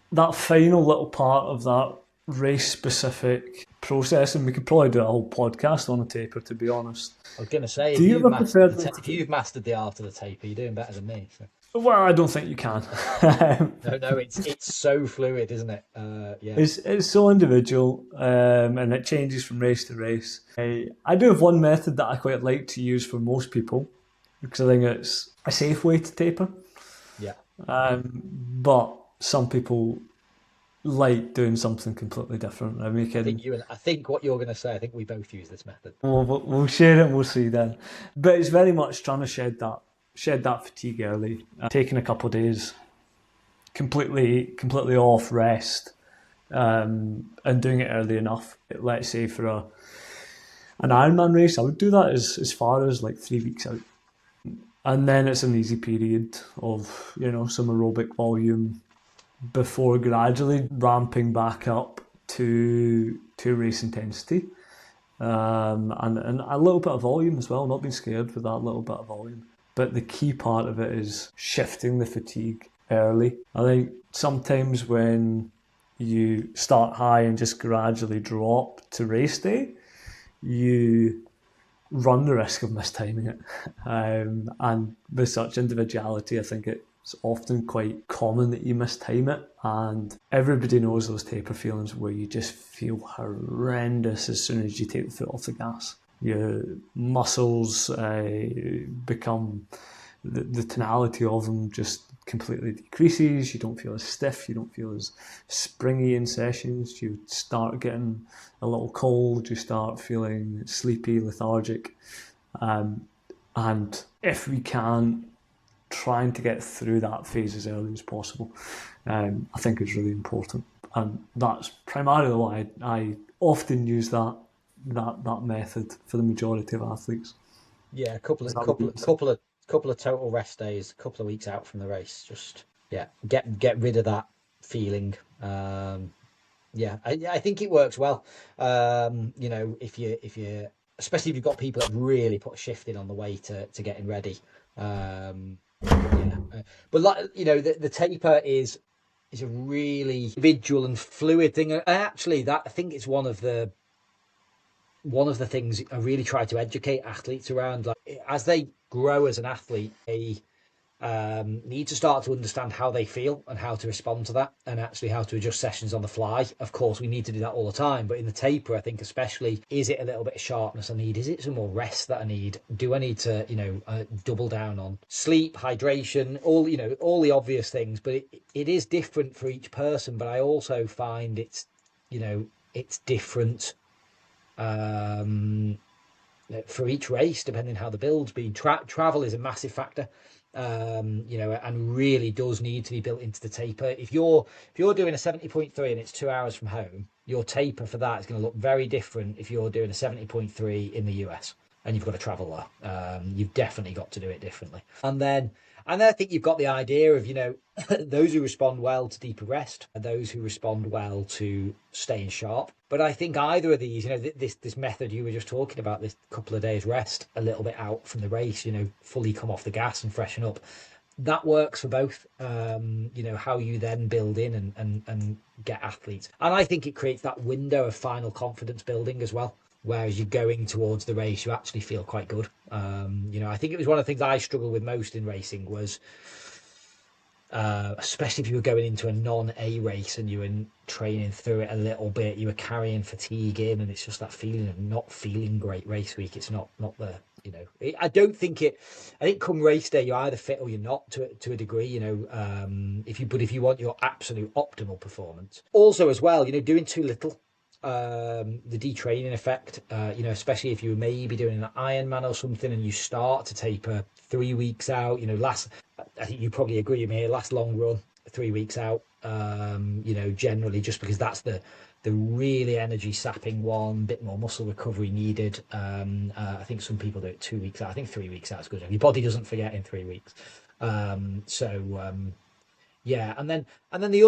That final little part of that race-specific process, and we could probably do a whole podcast on a taper, to be honest. I was going to say, Do you ever prefer if you've mastered the art of the taper, you're doing better than me. So. Well, I don't think you can. No, it's so fluid, isn't it? Yeah. It's so individual, and it changes from race to race. I do have one method that I quite like to use for most people, because I think it's a safe way to taper. Yeah. But some people like doing something completely different. I think what you're going to say, I think we both use this method. We'll share it and we'll see then. But it's very much trying to shed that fatigue early, taking a couple of days completely off rest, and doing it early enough. Let's say for an Ironman race, I would do that as far as like 3 weeks out. And then it's an easy period of, some aerobic volume before gradually ramping back up to race intensity. And a little bit of volume as well, not being scared with that little bit of volume. But the key part of it is shifting the fatigue early. I think sometimes when you start high and just gradually drop to race day, you run the risk of mistiming it. And with such individuality, I think it's often quite common that you mistime it. And everybody knows those taper feelings where you just feel horrendous as soon as you take the foot off the gas. Your muscles become, the tonality of them just completely decreases. You don't feel as stiff, you don't feel as springy in sessions, you start getting a little cold, you start feeling sleepy, lethargic. And if we can, trying to get through that phase as early as possible, I think is really important. And that's primarily why I often use that method for the majority of athletes. Yeah, a couple of total rest days, a couple of weeks out from the race. Just get rid of that feeling. I think it works well. If you especially if you've got people that really put a shift in on the way to getting ready. But the taper is a really individual and fluid thing. And actually, that I think it's one of the things I really try to educate athletes around. Like as they grow as an athlete, they need to start to understand how they feel and how to respond to that, and actually how to adjust sessions on the fly. Of course, we need to do that all the time, but in the taper, I think especially, is it a little bit of sharpness I need? Is it some more rest that I need? Do I need to, double down on sleep, hydration, all the obvious things? But it is different for each person. But I also find it's different for each race, depending how the build's been. Travel is a massive factor, and really does need to be built into the taper. If you're doing a 70.3 and it's 2 hours from home, your taper for that is going to look very different if you're doing a 70.3 in the US and you've got to travel there. You've definitely got to do it differently. And then I think you've got the idea of, those who respond well to deeper rest, those who respond well to staying sharp. But I think either of these, this method you were just talking about, this couple of days rest, a little bit out from the race, fully come off the gas and freshen up, that works for both. How you then build in and get athletes. And I think it creates that window of final confidence building as well. Whereas you're going towards the race, you actually feel quite good. I think it was one of the things I struggled with most in racing was, especially if you were going into a non-A race and you were training through it a little bit, you were carrying fatigue in, and it's just that feeling of not feeling great race week. It's not the I don't think it. I think come race day, you're either fit or you're not to a degree. If you want your absolute optimal performance, also as well, doing too little. The detraining effect, especially if you maybe doing an Ironman or something and you start to taper 3 weeks out, I think you probably agree with me, last long run, 3 weeks out, generally just because that's the really energy sapping one, bit more muscle recovery needed. I think some people do it 2 weeks out. I think 3 weeks out is good. Your body doesn't forget in 3 weeks. Yeah, and then the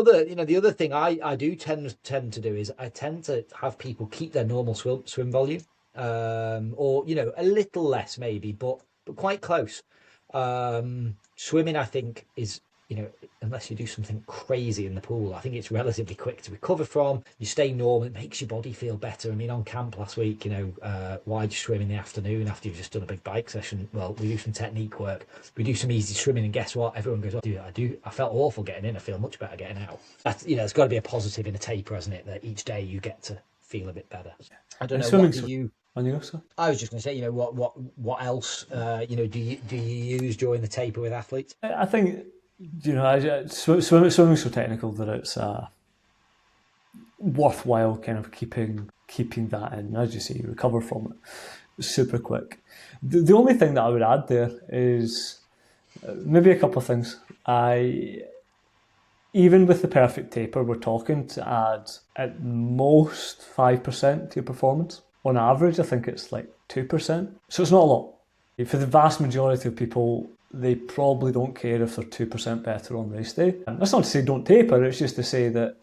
other thing I do tend to do is I tend to have people keep their normal swim volume, or a little less maybe, but quite close. Swimming, I think, is unless you do something crazy in the pool, I think it's relatively quick to recover from. You stay normal, it makes your body feel better. I mean, on camp last week, why do you swim in the afternoon after you've just done a big bike session? Well, we do some technique work, we do some easy swimming, and guess what? Everyone goes, "Oh, dude, I felt awful getting in. I feel much better getting out." That's it's got to be a positive in a taper, hasn't it? That each day you get to feel a bit better. I don't And know. What swimming, do you? on you go, sir. I was just going to say, what else, do you use during the taper with athletes? I think swimming's so technical that it's worthwhile kind of keeping that in. As you say, you recover from it super quick. The only thing that I would add there is maybe a couple of things. Even with the perfect taper, we're talking to add at most 5% to your performance. On average, I think it's like 2%. So it's not a lot. For the vast majority of people, they probably don't care if they're 2% better on race day. And that's not to say don't taper, it's just to say that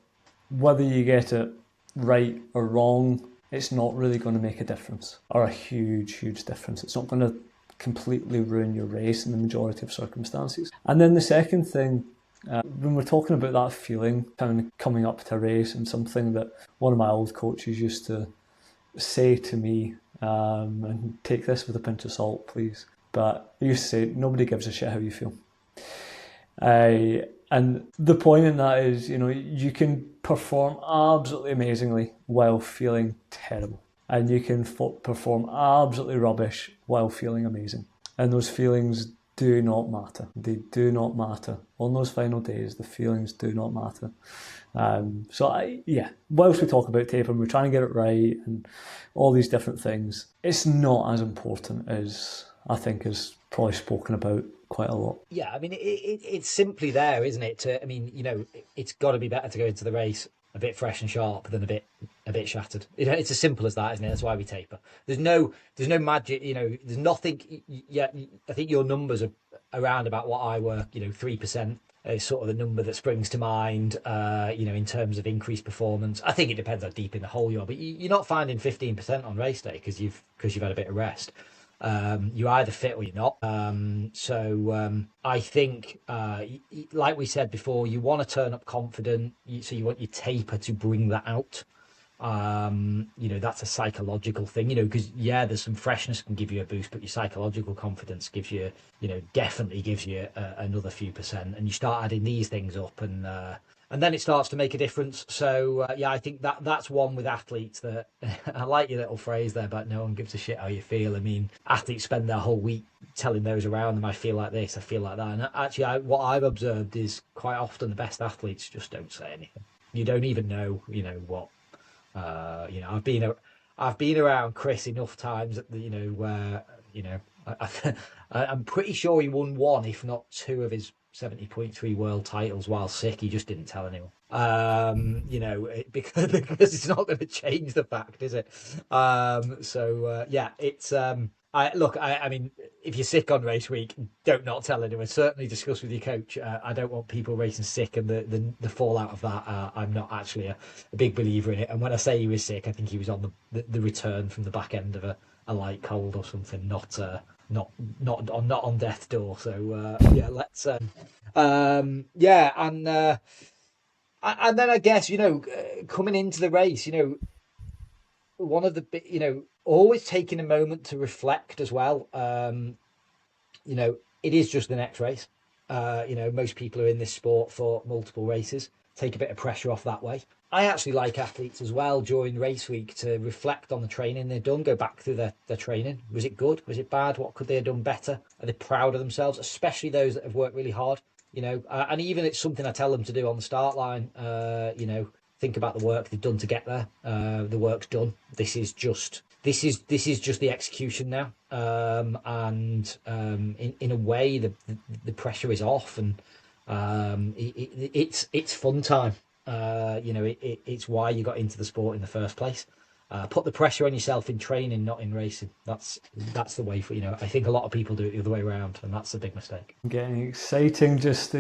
whether you get it right or wrong, it's not really going to make a difference, or a huge difference. It's not going to completely ruin your race in the majority of circumstances. And then the second thing, when we're talking about that feeling kind of coming up to a race, and something that one of my old coaches used to say to me, and take this with a pinch of salt, please, but he used to say, nobody gives a shit how you feel. And the point in that is, you can perform absolutely amazingly while feeling terrible. And you can perform absolutely rubbish while feeling amazing. And those feelings do not matter. They do not matter. On those final days, the feelings do not matter. Whilst we talk about tapering, we're trying to get it right and all these different things, it's not as important as I think is probably spoken about quite a lot. Yeah, I mean, it's simply there, isn't it? It's got to be better to go into the race a bit fresh and sharp than a bit shattered. It's as simple as that, isn't it? That's why we taper. There's no magic. There's nothing. Yeah, I think your numbers are around about what I were. 3% is sort of the number that springs to mind. In terms of increased performance, I think it depends how deep in the hole you are, but you're not finding 15% on race day because you've had a bit of rest. You're either fit or you're not. I think, like we said before, you want to turn up confident. So you want your taper to bring that out. That's a psychological thing, because there's some freshness can give you a boost, but your psychological confidence gives you, definitely gives you another few percent, and you start adding these things up, and then it starts to make a difference. So I think that's one with athletes that I like your little phrase there, but no one gives a shit how you feel. I mean, athletes spend their whole week telling those around them, I feel like this, I feel like that. And actually, what I've observed is quite often the best athletes just don't say anything. You don't even know, what. I've been around Chris enough times that where I'm pretty sure he won one, if not two, of his 70.3 world titles while sick. He just didn't tell anyone. Because it's not going to change the fact, is it? It's I mean, if you're sick on race week, don't not tell anyone. Certainly discuss with your coach. I don't want people racing sick, and the fallout of that. I'm not actually a big believer in it. And when I say he was sick, I think he was on the return from the back end of a light cold or something, not on death's door. So let's and then I guess coming into the race, one of the always taking a moment to reflect as well. It is just the next race. Most people are in this sport for multiple races. Take a bit of pressure off that way. I actually like athletes as well during race week to reflect on the training they've done, go back through their training. Was it good? Was it bad? What could they have done better? Are they proud of themselves, especially those that have worked really hard? And even it's something I tell them to do on the start line. Think about the work they've done to get there. The work's done. This is just the execution now. And in a way, the pressure is off, and it's fun time. It's why you got into the sport in the first place. Put the pressure on yourself in training, not in racing. That's the way for I think a lot of people do it the other way around, and that's a big mistake. I'm getting excited just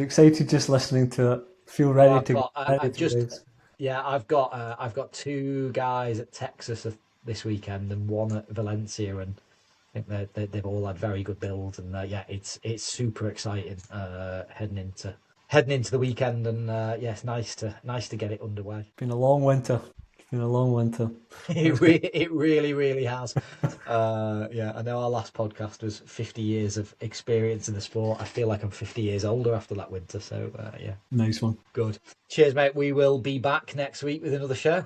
listening to it. Feel Oh, ready I've to got ready I've to just race. yeah, I've got two guys at Texas this weekend and one at Valencia, and I think they've all had very good builds, and yeah, it's super exciting heading into the weekend, and yeah, it's nice to get it underway. Been a long winter. It's been a long winter. It Let's get it really really has. Yeah, I know our last podcast was 50 years of experience in the sport. I feel like I'm 50 years older after that winter. So yeah, nice one. good. Cheers, mate. We will be back next week with another show.